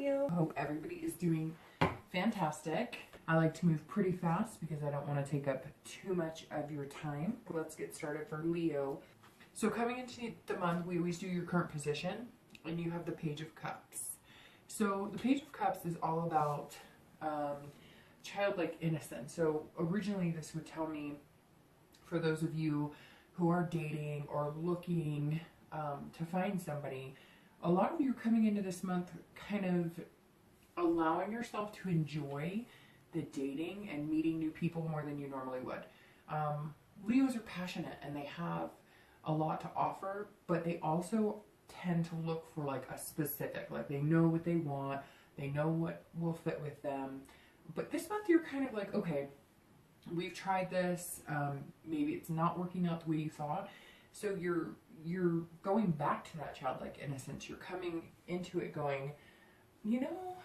Leo. Hope everybody is doing fantastic. I like to move pretty fast because I don't want to take up too much of your time. Let's get started for Leo. So coming into the month, we always do your current position, and you have the Page of Cups. So the Page of Cups is all about childlike innocence. So originally this would tell me, for those of you who are dating or looking to find somebody, a lot of you are coming into this month kind of allowing yourself to enjoy the dating and meeting new people more than you normally would. Leos are passionate and they have a lot to offer, but they also tend to look for like a specific, like they know what they want, they know what will fit with them. But this month you're kind of like, okay, we've tried this, maybe it's not working out the way you thought. So you're going back to that childlike innocence. You're coming into it going, you know,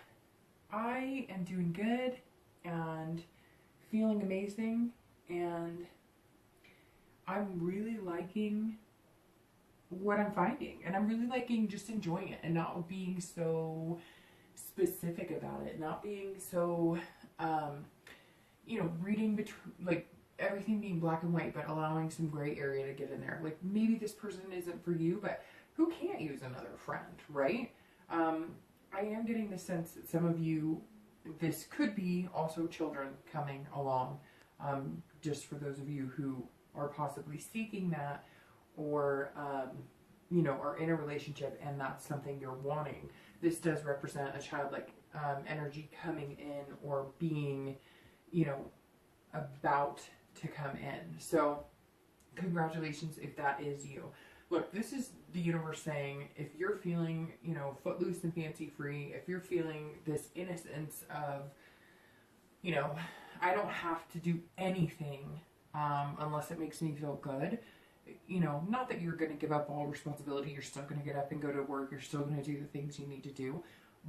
I am doing good and feeling amazing, and I'm really liking what I'm finding, and I'm really liking just enjoying it and not being so specific about it, not being so you know, reading between, like, everything being black and white, but allowing some gray area to get in there. Like, maybe this person isn't for you, but who can't use another friend, right? I am getting the sense that some of you, this could be also children coming along, just for those of you who are possibly seeking that, or you know, are in a relationship and that's something you're wanting. This does represent a childlike energy coming in or being, you know, about to come in. So congratulations if that is you. Look, this is the universe saying, if you're feeling, you know, footloose and fancy free, if you're feeling this innocence of, you know, I don't have to do anything unless it makes me feel good. You know, not that you're going to give up all responsibility. You're still going to get up and go to work. You're still going to do the things you need to do,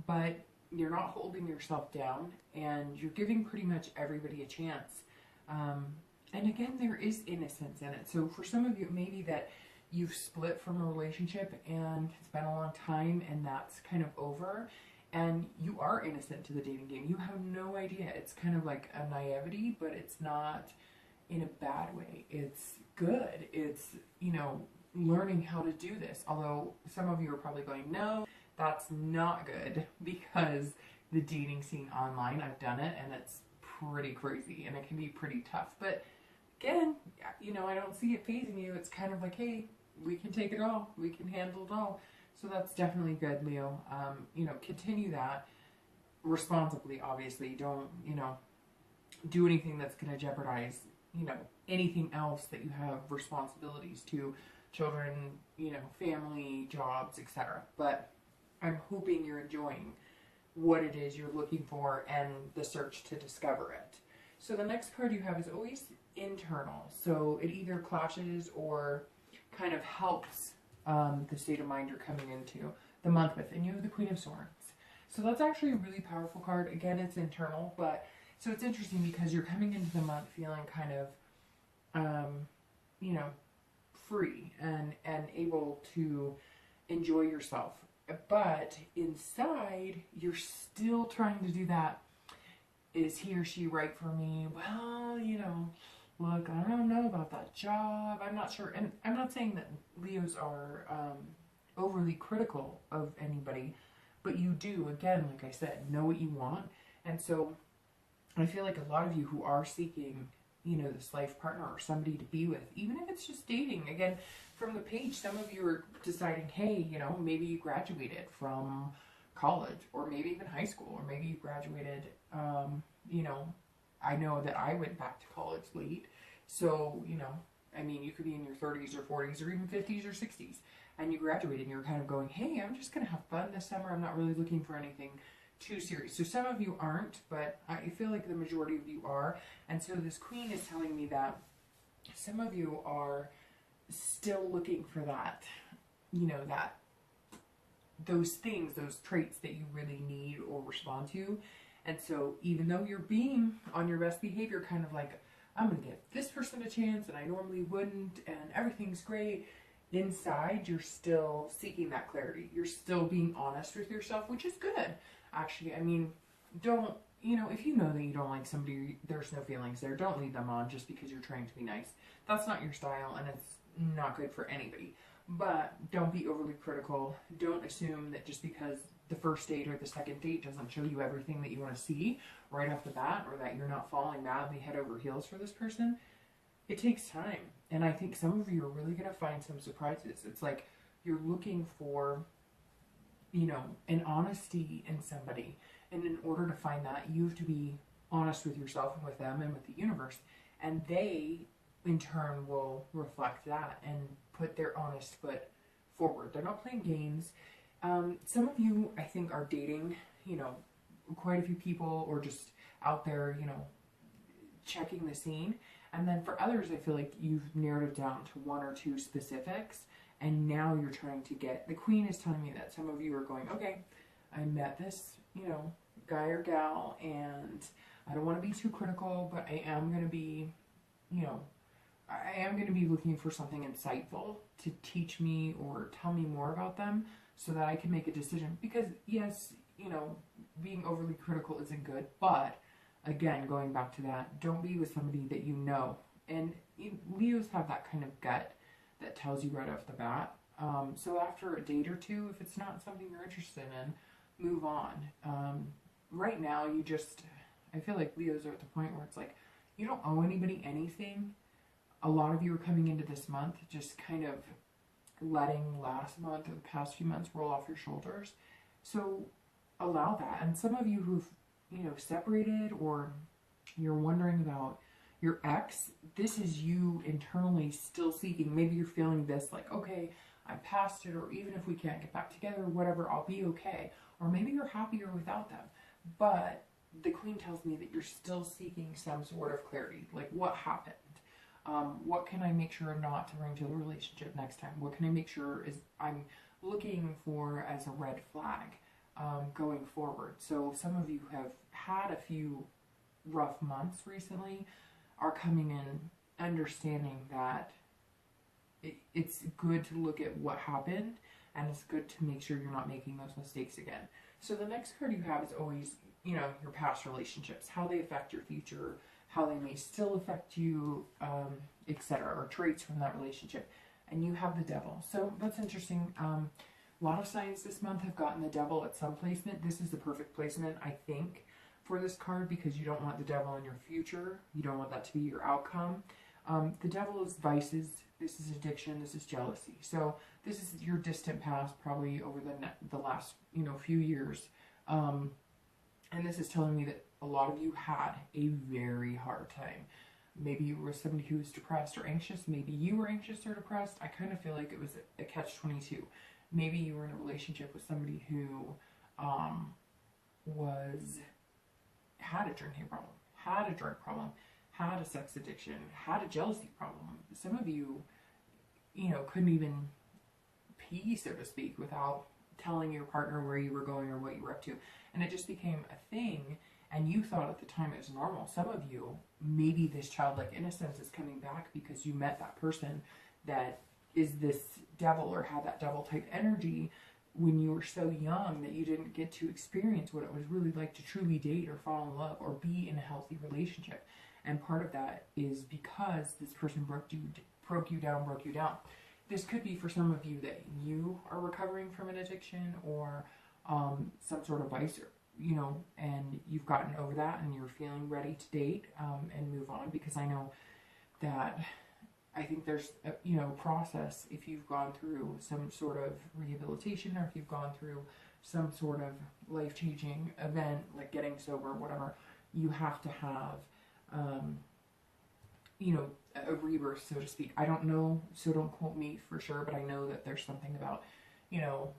but you're not holding yourself down, and you're giving pretty much everybody a chance. And again, there is innocence in it. So for some of you, maybe that you've split from a relationship and it's been a long time and that's kind of over, and you are innocent to the dating game. You have no idea. It's kind of like a naivety, but it's not in a bad way. It's good. It's, you know, learning how to do this. Although some of you are probably going, no, that's not good, because the dating scene online, I've done it and it's pretty crazy and it can be pretty tough. But again, you know, I don't see it phasing you. It's kind of like, hey, we can take it all. We can handle it all. So that's definitely good, Leo. You know, continue that responsibly, obviously. Don't, you know, do anything that's going to jeopardize, you know, anything else that you have responsibilities to, children, you know, family, jobs, etc. But I'm hoping you're enjoying what it is you're looking for and the search to discover it. So the next card you have is always internal. So it either clashes or kind of helps the state of mind you're coming into the month with. And you have the Queen of Swords. So that's actually a really powerful card. Again, it's internal, but so it's interesting because you're coming into the month feeling kind of, you know, free and able to enjoy yourself. But inside, you're still trying to do that. Is he or she right for me? Well, you know, look, I don't know about that job. I'm not sure. And I'm not saying that Leos are overly critical of anybody, but you do, again, like I said, know what you want. And so I feel like a lot of you who are seeking, you know, this life partner or somebody to be with, even if it's just dating, again, from the page, some of you are deciding, hey, you know, maybe you graduated from college, or maybe even high school, or maybe you graduated, you know, I know that I went back to college late. So, you know, I mean, you could be in your 30s or 40s or even 50s or 60s, and you graduated and you're kind of going, hey, I'm just going to have fun this summer. I'm not really looking for anything too serious. So some of you aren't, but I feel like the majority of you are. And so this Queen is telling me that some of you are still looking for that, you know, that those things, those traits that you really need or respond to. And so even though you're being on your best behavior, kind of like, I'm going to give this person a chance and I normally wouldn't, and everything's great, inside you're still seeking that clarity. You're still being honest with yourself, which is good. Actually, I mean, don't, you know, if you know that you don't like somebody, there's no feelings there. Don't lead them on just because you're trying to be nice. That's not your style, and it's not good for anybody. But don't be overly critical. Don't assume that just because the first date or the second date doesn't show you everything that you want to see right off the bat, or that you're not falling madly head over heels for this person. It takes time. And I think some of you are really going to find some surprises. It's like you're looking for, you know, an honesty in somebody. And in order to find that, you have to be honest with yourself and with them and with the universe. And they, in turn, will reflect that and put their honest foot forward. They're not playing games. Some of you, I think, are dating, you know, quite a few people, or just out there, you know, checking the scene. And then for others, I feel like you've narrowed it down to one or two specifics, and now you're trying to get, the Queen is telling me that some of you are going, okay, I met this, you know, guy or gal, and I don't want to be too critical, but I am going to be, you know, I am going to be looking for something insightful to teach me or tell me more about them so that I can make a decision. Because yes, you know, being overly critical isn't good, but again, going back to that, don't be with somebody that you know. And Leos have that kind of gut that tells you right off the bat. So after a date or two, if it's not something you're interested in, move on. Right now, I feel like Leos are at the point where it's like, you don't owe anybody anything. A lot of you are coming into this month just kind of letting last month or the past few months roll off your shoulders. So allow that. And some of you who've, you know, separated, or you're wondering about your ex, this is you internally still seeking. Maybe you're feeling this like, okay, I'm past it, or even if we can't get back together, whatever, I'll be okay. Or maybe you're happier without them. But the Queen tells me that you're still seeking some sort of clarity. Like, what happened? What can I make sure not to bring to the relationship next time? What can I make sure is I'm looking for as a red flag going forward? So some of you have had a few rough months recently, are coming in understanding that it's good to look at what happened, and it's good to make sure you're not making those mistakes again. So the next card you have is always, you know, your past relationships, how they affect your future, how they may still affect you, etc., or traits from that relationship. And you have the Devil. So that's interesting. A lot of signs this month have gotten the Devil at some placement. This is the perfect placement, I think, for this card, because you don't want the Devil in your future. You don't want that to be your outcome. The Devil is vices. This is addiction. This is jealousy. So this is your distant past, probably over the last, you know, few years. And this is telling me that a lot of you had a very hard time. Maybe you were somebody who was depressed or anxious. Maybe you were anxious or depressed. I kind of feel like it was a catch-22. Maybe you were in a relationship with somebody who had a drinking problem, had a drug problem, had a sex addiction, had a jealousy problem. Some of you, you know, couldn't even pee, so to speak, without telling your partner where you were going or what you were up to. And it just became a thing, and you thought at the time it was normal. Some of you, maybe this childlike innocence is coming back because you met that person that is this devil, or had that devil type energy when you were so young that you didn't get to experience what it was really like to truly date or fall in love or be in a healthy relationship. And part of that is because this person broke you down. This could be for some of you that you are recovering from an addiction or some sort of vice, you know, and you've gotten over that and you're feeling ready to date and move on. Because I know that I think there's a, you know, process if you've gone through some sort of rehabilitation, or if you've gone through some sort of life-changing event like getting sober, whatever. You have to have you know, a rebirth, so to speak. I don't know, so don't quote me for sure, but I know that there's something about, you know,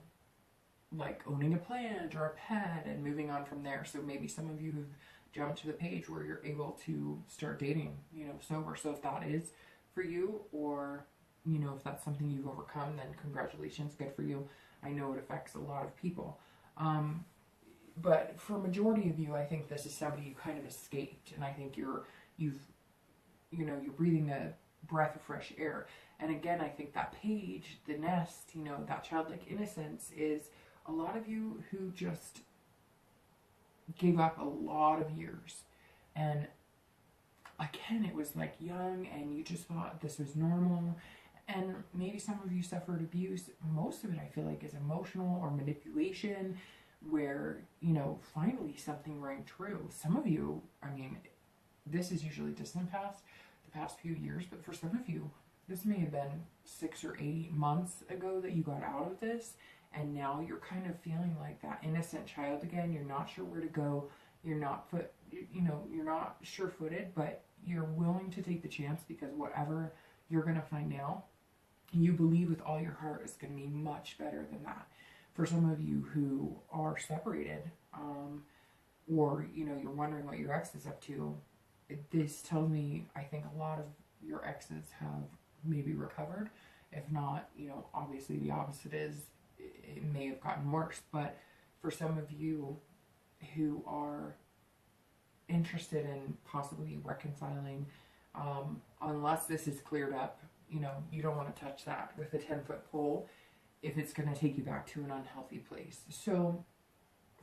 like owning a plant or a pet and moving on from there. So maybe some of you have jumped to the page where you're able to start dating, you know, sober. So if that is for you, or, you know, if that's something you've overcome, then congratulations, good for you. I know it affects a lot of people. But for a majority of you, I think this is somebody you kind of escaped, and I think you're breathing a breath of fresh air. And again, I think that page, the nest, you know, that childlike innocence is a lot of you who just gave up a lot of years. And again, it was like young and you just thought this was normal. And maybe some of you suffered abuse. Most of it, I feel like, is emotional or manipulation, where, you know, finally something rang true. Some of you, I mean, this is usually distant past, the past few years, but for some of you, this may have been 6 or 8 months ago that you got out of this, and now you're kind of feeling like that innocent child again. You're not sure where to go. You're not you're not sure-footed, but you're willing to take the chance because whatever you're going to find now, you believe with all your heart is going to be much better than that. For some of you who are separated, or, you know, you're wondering what your ex is up to, this tells me, I think a lot of your exes have maybe recovered. If not, you know, obviously the opposite is it may have gotten worse. But for some of you who are interested in possibly reconciling, unless this is cleared up, you know, you don't want to touch that with a 10-foot pole if it's going to take you back to an unhealthy place. So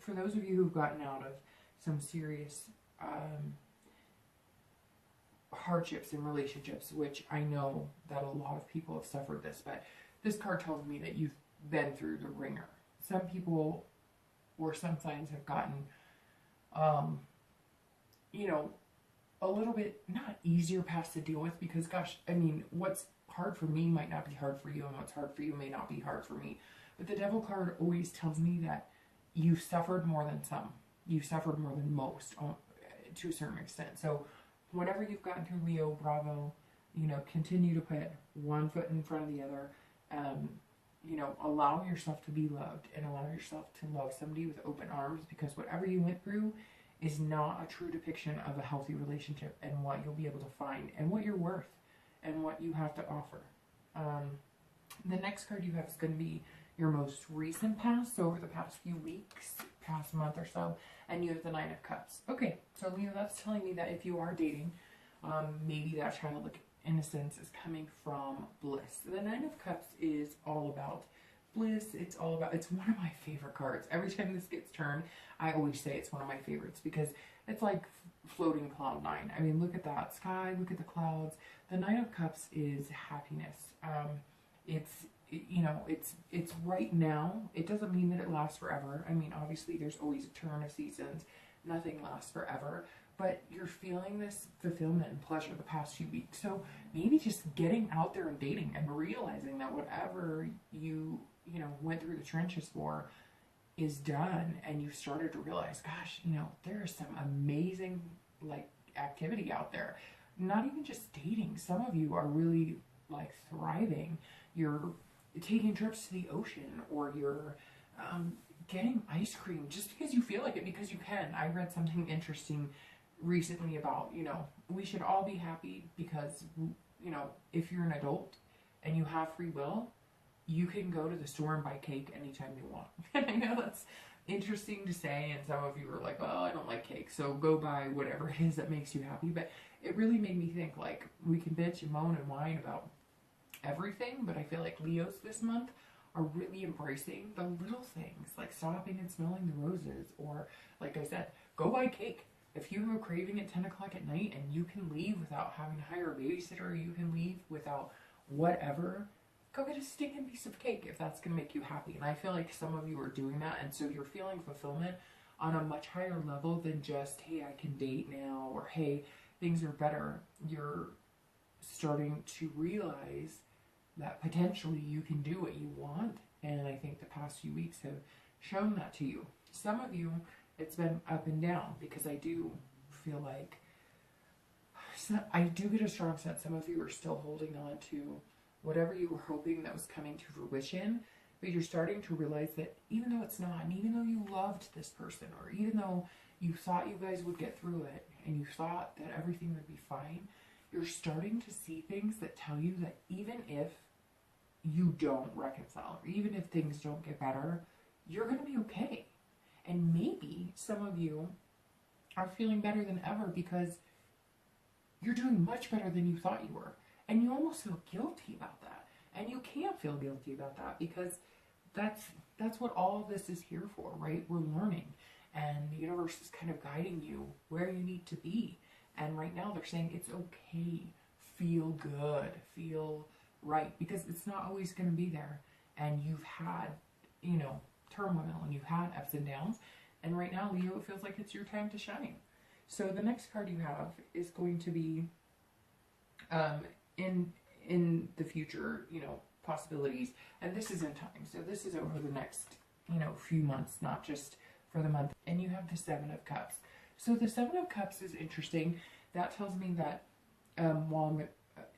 for those of you who've gotten out of some serious hardships in relationships, which I know that a lot of people have suffered this, but this card tells me that you've been through the ringer. Some people or some signs have gotten, you know, a little bit not easier past to deal with, because gosh, I mean, what's hard for me might not be hard for you, and what's hard for you may not be hard for me. But the Devil card always tells me that you've suffered more than some. You've suffered more than most, to a certain extent. So whenever you've gotten through Leo, Bravo, you know, continue to put one foot in front of the other. You know, allow yourself to be loved and allow yourself to love somebody with open arms, because whatever you went through is not a true depiction of a healthy relationship and what you'll be able to find and what you're worth and what you have to offer. The next card you have is going to be your most recent past, so over the past few weeks, past month or so, and you have the Nine of Cups. Okay, so Leo, that's telling me that if you are dating, maybe that childlike innocence is coming from bliss. The Nine of Cups is all about bliss. It's all about, it's one of my favorite cards. Every time this gets turned, I always say it's one of my favorites because it's like floating cloud nine. I mean, look at that sky, look at the clouds. The Nine of Cups is happiness. You know, it's right now. It doesn't mean that it lasts forever. I mean, obviously there's always a turn of seasons. Nothing lasts forever. But you're feeling this fulfillment and pleasure the past few weeks. So maybe just getting out there and dating and realizing that whatever you know, went through the trenches for is done, and you started to realize, gosh, you know, there is some amazing, like, activity out there. Not even just dating. Some of you are really, like, thriving. You're taking trips to the ocean, or you're getting ice cream just because you feel like it, because you can. I read something interesting recently about, you know, we should all be happy because, you know, if you're an adult and you have free will, you can go to the store and buy cake anytime you want. And I know that's interesting to say, and some of you are like, well, I don't like cake, so go buy whatever it is that makes you happy. But it really made me think, like, we can bitch and moan and whine about everything, but I feel like Leos this month are really embracing the little things, like stopping and smelling the roses, or, like I said, go buy cake. If you have a craving at 10 o'clock at night and you can leave without having to hire a babysitter, you can leave without whatever, go get a stinking piece of cake if that's going to make you happy. And I feel like some of you are doing that, and so you're feeling fulfillment on a much higher level than just, hey, I can date now, or hey, things are better. You're starting to realize that potentially you can do what you want, and I think the past few weeks have shown that to you. Some of you, it's been up and down, because I do feel like, I do get a strong sense some of you are still holding on to whatever you were hoping that was coming to fruition, but you're starting to realize that even though it's not, and even though you loved this person, or even though you thought you guys would get through it, and you thought that everything would be fine, you're starting to see things that tell you that even if you don't reconcile, or even if things don't get better, you're going to be okay. And maybe some of you are feeling better than ever because you're doing much better than you thought you were. And you almost feel guilty about that. And you can't feel guilty about that, because that's what all of this is here for, right? We're learning, and the universe is kind of guiding you where you need to be. And right now they're saying it's okay. Feel good. Feel right. Because it's not always going to be there. And you've had, you know, turmoil, and you've had ups and downs. And right now, Leo, it feels like it's your time to shine. So the next card you have is going to be in the future, you know, possibilities. And this is in time. So this is over the next, you know, few months, not just for the month. And you have the Seven of Cups. So the Seven of Cups is interesting. That tells me that while,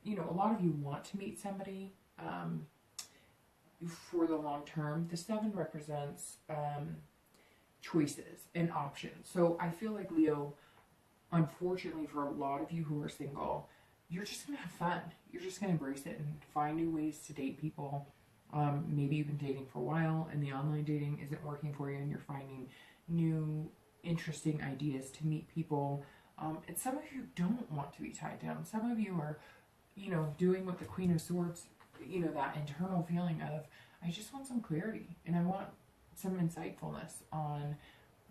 you know, a lot of you want to meet somebody for the long term, the Seven represents choices and options. So I feel like, Leo, unfortunately for a lot of you who are single, you're just going to have fun. You're just going to embrace it and find new ways to date people. Maybe you've been dating for a while and the online dating isn't working for you, and you're finding new interesting ideas to meet people. And some of you don't want to be tied down. Some of you are, you know, doing what the Queen of Swords, you know, that internal feeling of, I just want some clarity and I want some insightfulness on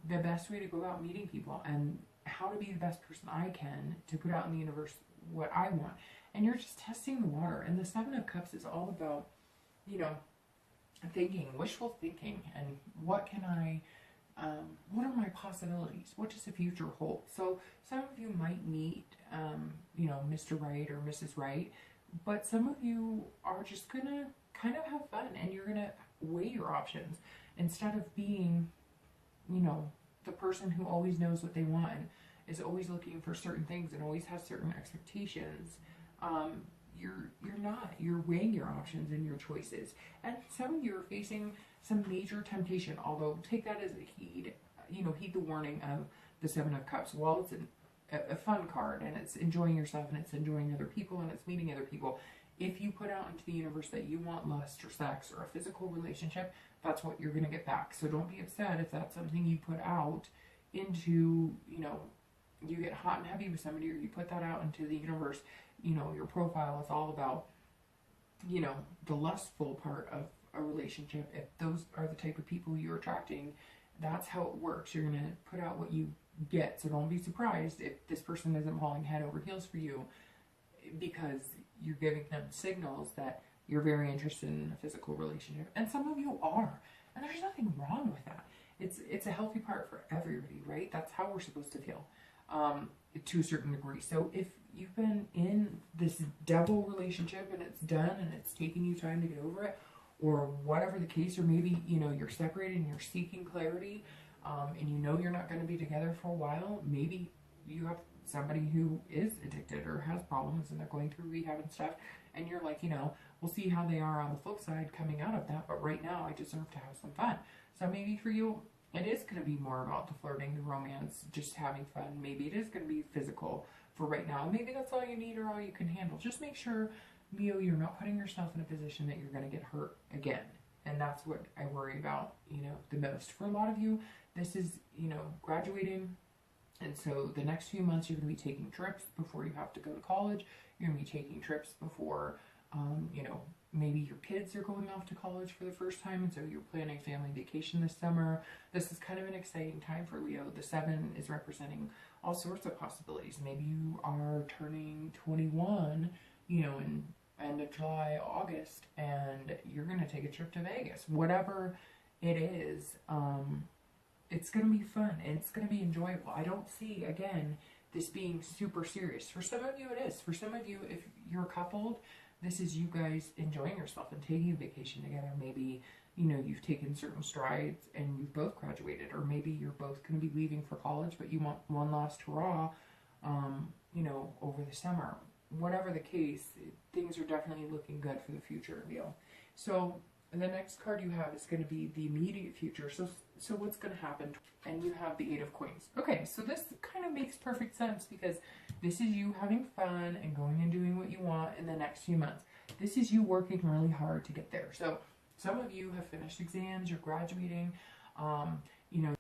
the best way to go about meeting people and how to be the best person I can to put out in the universe what I want. And you're just testing the water. And the Seven of Cups is all about, you know, thinking, wishful thinking, and what can I, what are my possibilities? What does the future hold? So some of you might meet, you know, Mr. Right or Mrs. Right, but some of you are just gonna kind of have fun, and you're gonna weigh your options instead of being, you know, the person who always knows what they want and is always looking for certain things and always has certain expectations. You're not. You're weighing your options and your choices. And some of you are facing some major temptation, although take that as a heed, you know, heed the warning of the Seven of Cups. While it's a fun card, and it's enjoying yourself, and it's enjoying other people, and it's meeting other people, if you put out into the universe that you want lust or sex or a physical relationship, that's what you're going to get back. So don't be upset if that's something you put out into, you know, you get hot and heavy with somebody, or you put that out into the universe. You know, your profile is all about, you know, the lustful part of a relationship. If those are the type of people you're attracting, that's how it works. You're going to put out what you get. So don't be surprised if this person isn't falling head over heels for you, because you're giving them signals that you're very interested in a physical relationship. And some of you are. And there's nothing wrong with that. It's a healthy part for everybody, right? That's how we're supposed to feel, to a certain degree. So if you've been in this double relationship and it's done and it's taking you time to get over it, or whatever the case, or maybe, you know, you're separated and you're seeking clarity, and you know you're not going to be together for a while, maybe you have somebody who is addicted or has problems and they're going through rehab and stuff, and you're like, you know, we'll see how they are on the flip side coming out of that, but right now I deserve to have some fun. So maybe for you, it is going to be more about the flirting, the romance, just having fun. Maybe it is going to be physical for right now. Maybe that's all you need or all you can handle. Just make sure, Leo, you're not putting yourself in a position that you're going to get hurt again. And that's what I worry about, you know, the most. For a lot of you, this is, you know, graduating. And so the next few months, you're going to be taking trips before you have to go to college. You're going to be taking trips before, you know, maybe your kids are going off to college for the first time, and so you're planning family vacation this summer. This is kind of an exciting time for Leo. The Seven is representing all sorts of possibilities. Maybe you are turning 21, you know, in end of July, August, and you're going to take a trip to Vegas. Whatever it is, it's going to be fun, and it's going to be enjoyable. I don't see, again, this being super serious. For some of you, it is. For some of you, if you're coupled, this is you guys enjoying yourself and taking a vacation together. Maybe, you know, you've taken certain strides and you've both graduated, or maybe you're both going to be leaving for college, but you want one last hurrah, you know, over the summer. Whatever the case, things are definitely looking good for the future, Leo. So the next card you have is going to be the immediate future. So what's going to happen? And you have the Eight of Coins. Okay, so this kind of makes perfect sense, because this is you having fun and going and doing what you want in the next few months. This is you working really hard to get there. So some of you have finished exams, you're graduating, you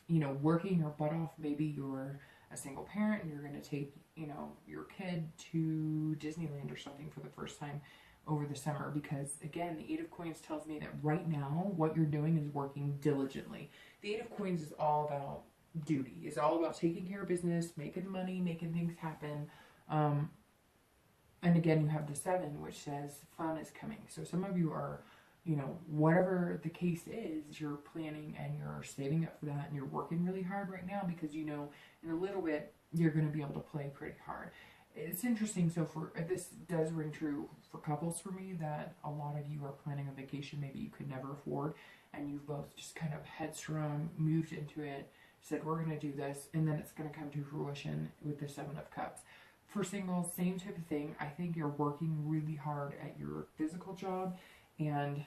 know, working your butt off. Maybe you're a single parent and you're going to take, you know, your kid to Disneyland or something for the first time over the summer, because again, the Eight of Coins tells me that right now what you're doing is working diligently. The Eight of Coins is all about duty. It's all about taking care of business, making money, making things happen. And again, you have the Seven, which says fun is coming. So some of you are, you know, whatever the case is, you're planning and you're saving up for that and you're working really hard right now because you know in a little bit you're going to be able to play pretty hard. It's interesting. So for this does ring true for couples for me, that a lot of you are planning a vacation maybe you could never afford, and you've both just kind of headstrong moved into it, said we're going to do this, and then it's going to come to fruition with the Seven of Cups. For singles, same type of thing. I think you're working really hard at your physical job and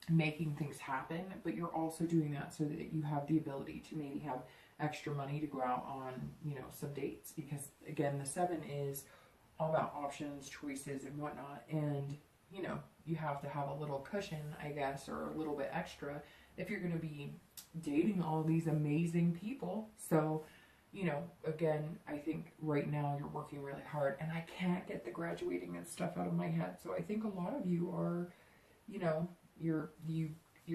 making things happen, but you're also doing that so that you have the ability to maybe have extra money to go out on, you know, some dates, because again, the Seven is all about options, choices, and whatnot, and you know, you have to have a little cushion, I guess, or a little bit extra if you're going to be dating all these amazing people. So, you know, again, I think right now you're working really hard, and I can't get the graduating and stuff out of my head. So I think a lot of you are, you know, you're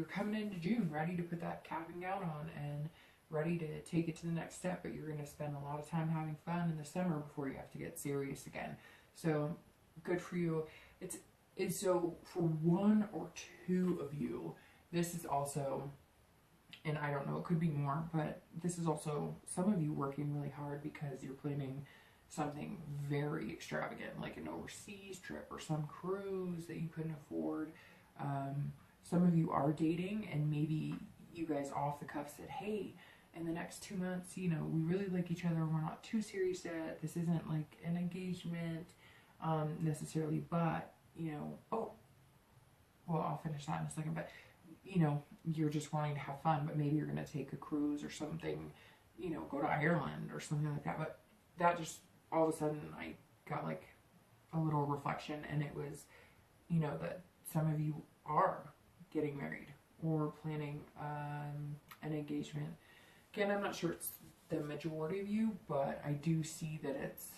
coming into June ready to put that cap and gown on and ready to take it to the next step, but you're going to spend a lot of time having fun in the summer before you have to get serious again. So good for you. It's so for one or two of you, this is also, and I don't know, it could be more, but this is also some of you working really hard because you're planning something very extravagant, like an overseas trip or some cruise that you couldn't afford. Some of you are dating, and maybe you guys off the cuff said, hey, in the next 2 months, you know, we really like each other, we're not too serious yet, this isn't like an engagement necessarily, but, you know, oh, well, I'll finish that in a second, but, you know, you're just wanting to have fun, but maybe you're going to take a cruise or something, you know, go to Ireland or something like that. But that just, all of a sudden, I got like a little reflection, and it was, you know, that some of you are getting married or planning an engagement. Again, I'm not sure it's the majority of you, but I do see that it's,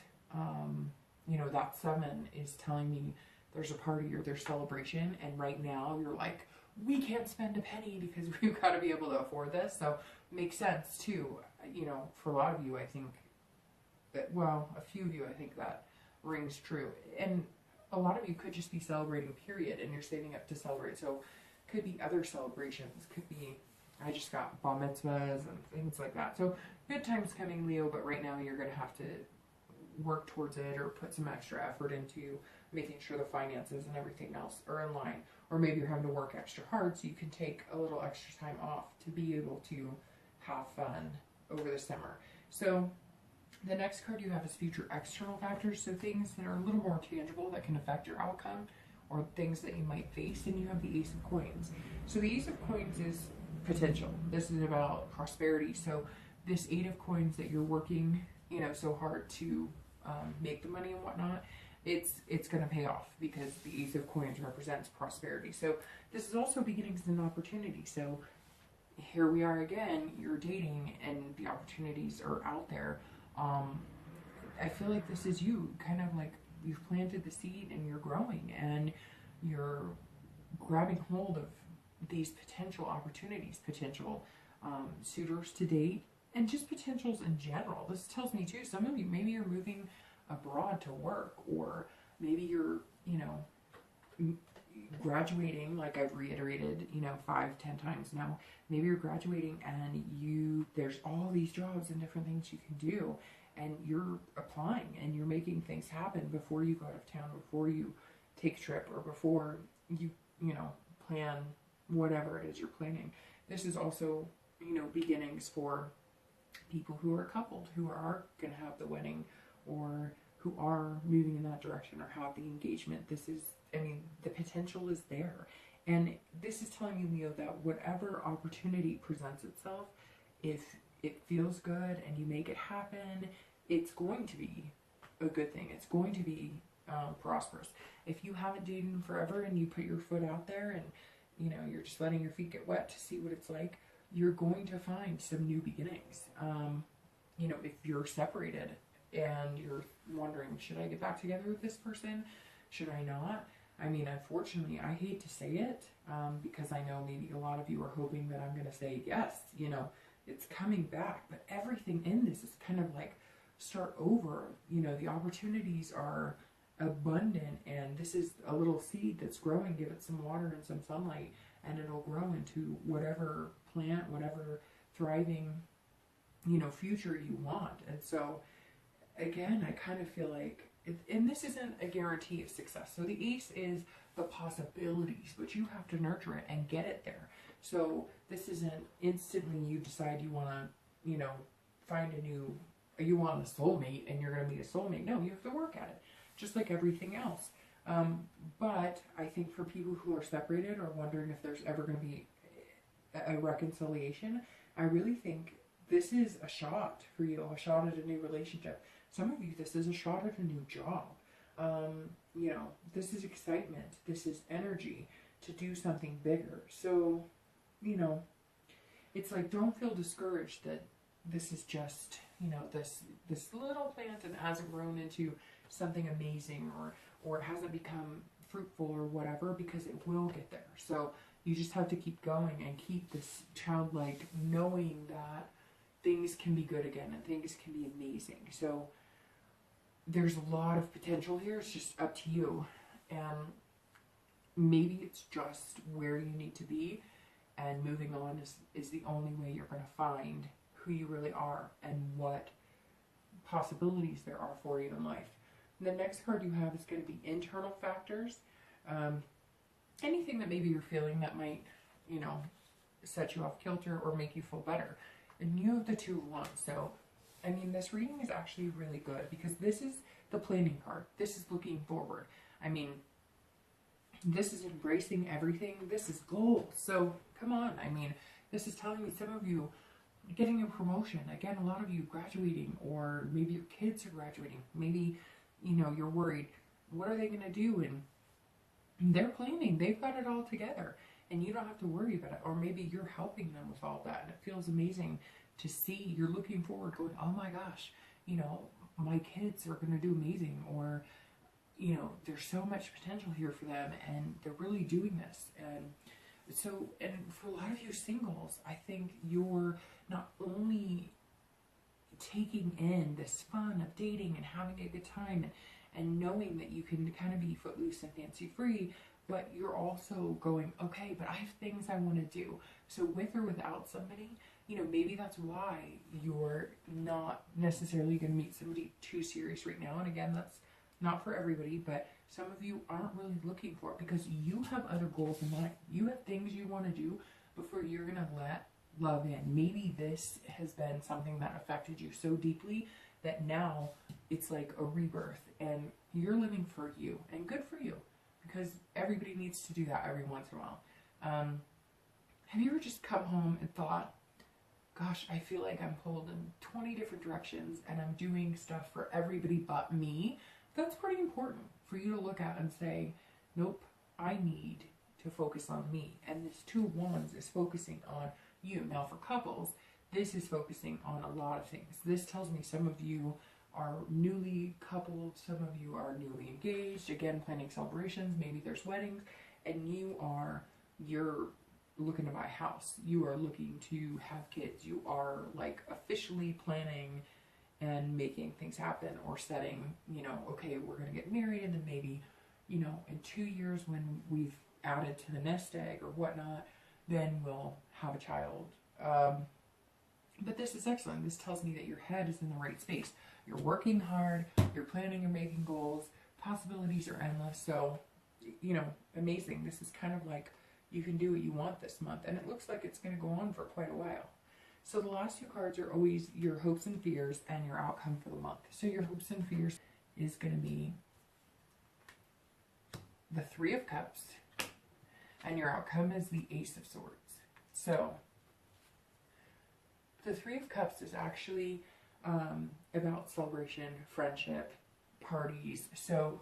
you know, that Seven is telling me there's a party or there's celebration, and right now you're like, we can't spend a penny because we've got to be able to afford this. So it makes sense too. You know, for a lot of you, I think that, well, a few of you, I think that rings true. And a lot of you could just be celebrating, period, and you're saving up to celebrate. So could be other celebrations, could be, I just got bar mitzvahs and things like that. So good times coming, Leo, but right now you're going to have to work towards it or put some extra effort into making sure the finances and everything else are in line. Or maybe you're having to work extra hard so you can take a little extra time off to be able to have fun over the summer. So the next card you have is future external factors, so things that are a little more tangible that can affect your outcome or things that you might face, and you have the Ace of Coins. So the Ace of Coins is potential. This is about prosperity. So this Eight of Coins that you're working, you know, so hard to make the money and whatnot, it's going to pay off because the Ace of Coins represents prosperity. So this is also beginnings and opportunity. So here we are again, you're dating and the opportunities are out there. I feel like this is you, kind of like you've planted the seed and you're growing and you're grabbing hold of these potential opportunities, potential suitors to date, and just potentials in general. This tells me too, some of you, maybe you're moving abroad to work, or maybe you're, you know, graduating, like I've reiterated, you know, 5-10 times now. Maybe you're graduating and there's all these jobs and different things you can do, and you're applying and you're making things happen before you go out of town, before you take a trip, or before you know, plan whatever it is you're planning. This is also, you know, beginnings for people who are coupled, who are going to have the wedding, or who are moving in that direction, or have the engagement. This is, I mean, the potential is there. And this is telling you, Leo, that whatever opportunity presents itself, if it feels good and you make it happen, it's going to be a good thing. It's going to be prosperous. If you haven't dated in forever and you put your foot out there and, you know, you're just letting your feet get wet to see what it's like, you're going to find some new beginnings. you know, if you're separated and you're wondering, should I get back together with this person? Should I not? I mean, unfortunately, I hate to say it, because I know maybe a lot of you are hoping that I'm going to say, yes, you know, it's coming back. But everything in this is kind of like start over. You know, the opportunities are abundant, and this is a little seed that's growing. Give it some water and some sunlight, and it'll grow into whatever plant, whatever thriving, you know, future you want. And so, again, I kind of feel like, and this isn't a guarantee of success. So the ace is the possibilities, but you have to nurture it and get it there. So this isn't instantly you decide you want to, you know, find a new, you want a soulmate and you're going to meet a soulmate. No, you have to work at it, just like everything else. But I think for people who are separated or wondering if there's ever going to be a reconciliation, I really think this is a shot for you, a shot at a new relationship. Some of you, this is a shot at a new job. You know, this is excitement. This is energy to do something bigger. So, you know, it's like, don't feel discouraged that this is just, you know, this little plant and hasn't grown into something amazing, or it hasn't become fruitful or whatever, because it will get there. So you just have to keep going and keep this childlike knowing that things can be good again and things can be amazing. So there's a lot of potential here. It's just up to you. And maybe it's just where you need to be, and moving on is the only way you're going to find who you really are and what possibilities there are for you in life. And the next card you have is going to be internal factors. Anything that maybe you're feeling that might, you know, set you off kilter or make you feel better. And you have the Two of Wands. So, I mean, this reading is actually really good because this is the planning card. This is looking forward. I mean, this is embracing everything. This is goals. So, come on. I mean, this is telling me some of you getting a promotion. Again, a lot of you graduating, or maybe your kids are graduating. Maybe, you know, you're worried. What are they going to do? And they're planning. They've got it all together. And you don't have to worry about it. Or maybe you're helping them with all that. And it feels amazing to see. You're looking forward, going, oh my gosh, you know, my kids are going to do amazing. Or, you know, there's so much potential here for them. And they're really doing this. And so, and for a lot of you singles, I think you're not only taking in this fun of dating and having a good time and knowing that you can kind of be footloose and fancy free, but you're also going, okay, but I have things I want to do. So with or without somebody, you know, maybe that's why you're not necessarily going to meet somebody too serious right now. And again, that's not for everybody, but some of you aren't really looking for it because you have other goals in mind. You have things you want to do before you're going to let love in. Maybe this has been something that affected you so deeply that now it's like a rebirth and you're living for you, and good for you, because everybody needs to do that every once in a while. Have you ever just come home and thought, gosh, I feel like I'm pulled in 20 different directions and I'm doing stuff for everybody but me? That's pretty important for you to look at and say, nope, I need to focus on me. And this Two of Wands is focusing on you. Now for couples, this is focusing on a lot of things. This tells me some of you are newly coupled, some of you are newly engaged, again, planning celebrations, maybe there's weddings, and you're looking to buy a house. You are looking to have kids. You are like officially planning and making things happen, or setting, you know, okay, we're going to get married, and then maybe, you know, in 2 years when we've added to the nest egg or whatnot, then we'll have a child. But this is excellent. This tells me that your head is in the right space. You're working hard, you're planning, you're making goals, possibilities are endless. So, you know, amazing. This is kind of like you can do what you want this month, and it looks like it's going to go on for quite a while. So the last two cards are always your hopes and fears and your outcome for the month. So your hopes and fears is going to be the Three of Cups, and your outcome is the Ace of Swords. So the Three of Cups is actually about celebration, friendship, parties. So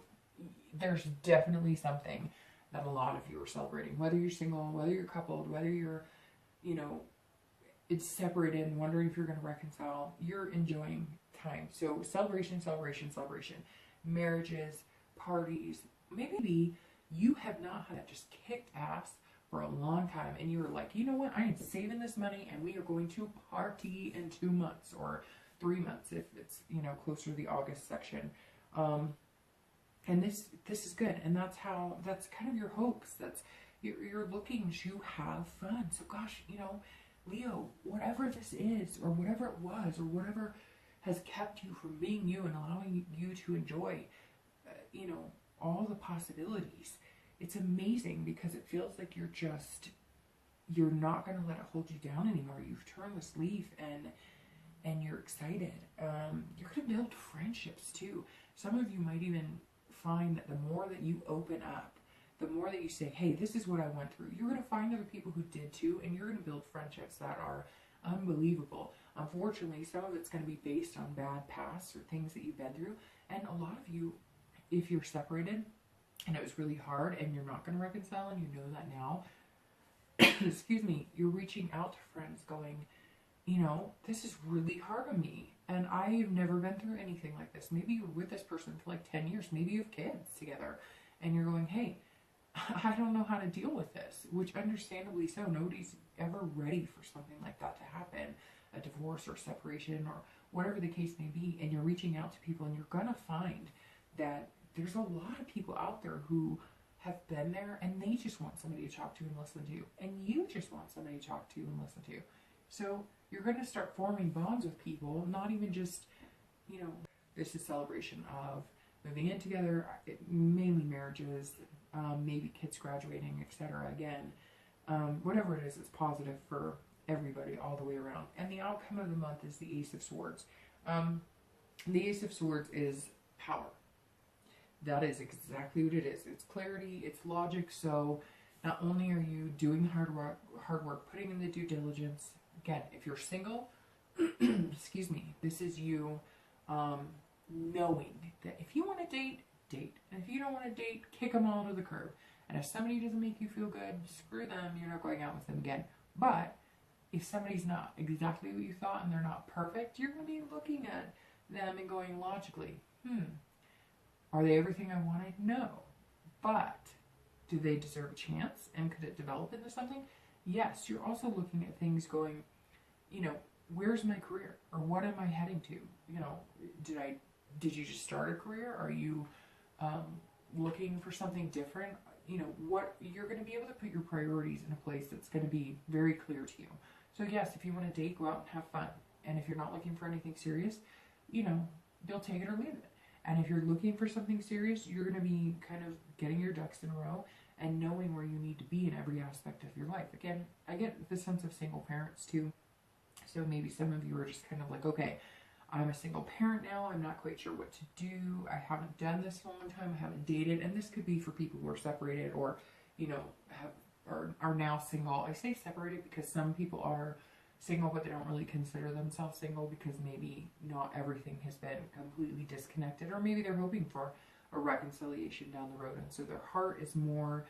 there's definitely something that a lot of you are celebrating, whether you're single, whether you're coupled, whether you're, you know, it's separated and wondering if you're going to reconcile, you're enjoying time. So celebration, celebration, celebration. Marriages, parties. Maybe you have not had just kicked ass for a long time and you were like, you know what, I am saving this money and we are going to party in 2 months or 3 months if it's, you know, closer to the August section. And this is good. And that's kind of your hopes. That's, you're looking to have fun. So gosh, you know, Leo, whatever this is, or whatever it was, or whatever has kept you from being you and allowing you to enjoy, you know, all the possibilities. It's amazing because it feels like you're not going to let it hold you down anymore. You've turned this leaf and you're excited. You're going to build friendships too. Some of you might even find that the more that you open up, the more that you say, hey, this is what I went through, you're going to find other people who did too, and you're going to build friendships that are unbelievable. Unfortunately, some of it's going to be based on bad pasts or things that you've been through. And a lot of you, if you're separated and it was really hard and you're not going to reconcile and you know that now, excuse me, you're reaching out to friends going, you know, this is really hard on me and I've never been through anything like this. Maybe you're with this person for like 10 years. Maybe you have kids together and you're going, hey, I don't know how to deal with this, which understandably so. Nobody's ever ready for something like that to happen, a divorce or separation or whatever the case may be. And you're reaching out to people and you're going to find that there's a lot of people out there who have been there and they just want somebody to talk to and listen to. And you just want somebody to talk to and listen to. So you're going to start forming bonds with people, not even just, you know, this is celebration of moving in together, mainly marriages, maybe kids graduating, etc. Again, whatever it is, it's positive for everybody all the way around. And the outcome of the month is the Ace of Swords. The Ace of Swords is power. That is exactly what it is. It's clarity, it's logic. So not only are you doing the hard work, putting in the due diligence. Again, if you're single, excuse me, this is you knowing that if you want to date, date. And if you don't want to date, kick them all to the curb. And if somebody doesn't make you feel good, screw them. You're not going out with them again. But if somebody's not exactly what you thought and they're not perfect, you're going to be looking at them and going logically, are they everything I wanted? No. But do they deserve a chance? And could it develop into something? Yes. You're also looking at things going, you know, where's my career? Or what am I heading to? You know, did you just start a career? Are you looking for something different? You know, what you're going to be able to put your priorities in a place that's going to be very clear to you. So yes, if you want to date, go out and have fun. And if you're not looking for anything serious, you know, you'll take it or leave it. And if you're looking for something serious, you're going to be kind of getting your ducks in a row and knowing where you need to be in every aspect of your life. Again, I get the sense of single parents too. So maybe some of you are just kind of like, okay, I'm a single parent now. I'm not quite sure what to do. I haven't done this in a long time. I haven't dated. And this could be for people who are separated or, you know, are now single. I say separated because some people are single, but they don't really consider themselves single because maybe not everything has been completely disconnected, or maybe they're hoping for a reconciliation down the road. And so their heart is more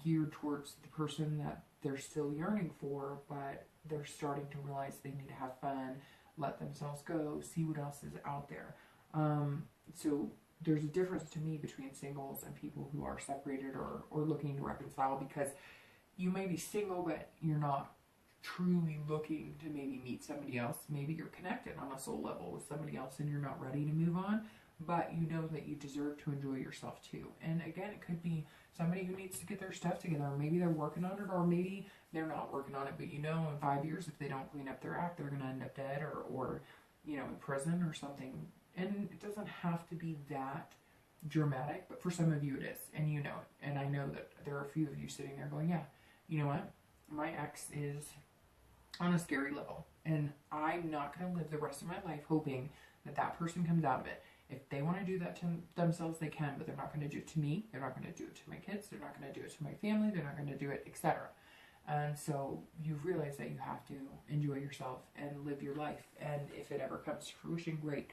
geared towards the person that they're still yearning for, but they're starting to realize they need to have fun, let themselves go, see what else is out there. So there's a difference to me between singles and people who are separated or looking to reconcile, because you may be single, but you're not truly looking to maybe meet somebody else. Maybe you're connected on a soul level with somebody else and you're not ready to move on, but you know that you deserve to enjoy yourself too. And again, it could be somebody who needs to get their stuff together. Maybe they're working on it, or maybe they're not working on it, but you know, in 5 years, if they don't clean up their act, they're going to end up dead or, you know, in prison or something. And it doesn't have to be that dramatic, but for some of you it is, and you know it. And I know that there are a few of you sitting there going, yeah, you know what? My ex is on a scary level, and I'm not going to live the rest of my life hoping that that person comes out of it. If they want to do that to themselves, they can, but they're not going to do it to me. They're not going to do it to my kids. They're not going to do it to my family. They're not going to do it, etc. And so you realize that you have to enjoy yourself and live your life. And if it ever comes to fruition, great.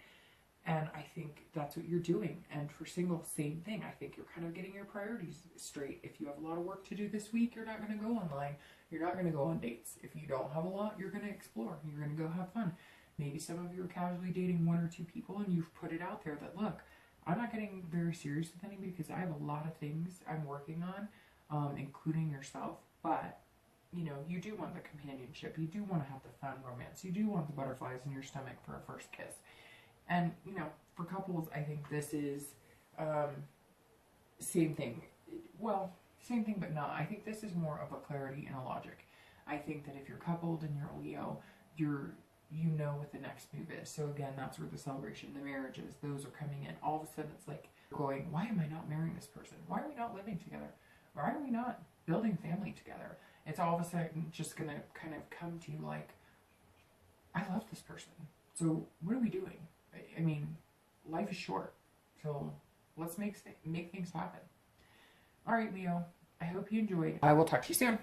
And I think that's what you're doing. And for singles, same thing. I think you're kind of getting your priorities straight. If you have a lot of work to do this week, you're not going to go online. You're not going to go on dates. If you don't have a lot, you're going to explore. You're going to go have fun. Maybe some of you are casually dating 1 or 2 people and you've put it out there that, look, I'm not getting very serious with anybody because I have a lot of things I'm working on, including yourself. But, you know, you do want the companionship. You do want to have the fun romance. You do want the butterflies in your stomach for a first kiss. And, you know, for couples, I think this is same thing. Well, same thing, but not. I think this is more of a clarity and a logic. I think that if you're coupled and you're a Leo, you know what the next move is. So again, that's where the celebration, the marriages, those are coming in. All of a sudden, it's like going, why am I not marrying this person? Why are we not living together? Why are we not building family together? It's all of a sudden just going to kind of come to you like, I love this person. So what are we doing? I mean, life is short. So let's make things happen. All right, Leo, I hope you enjoyed. I will talk to you soon.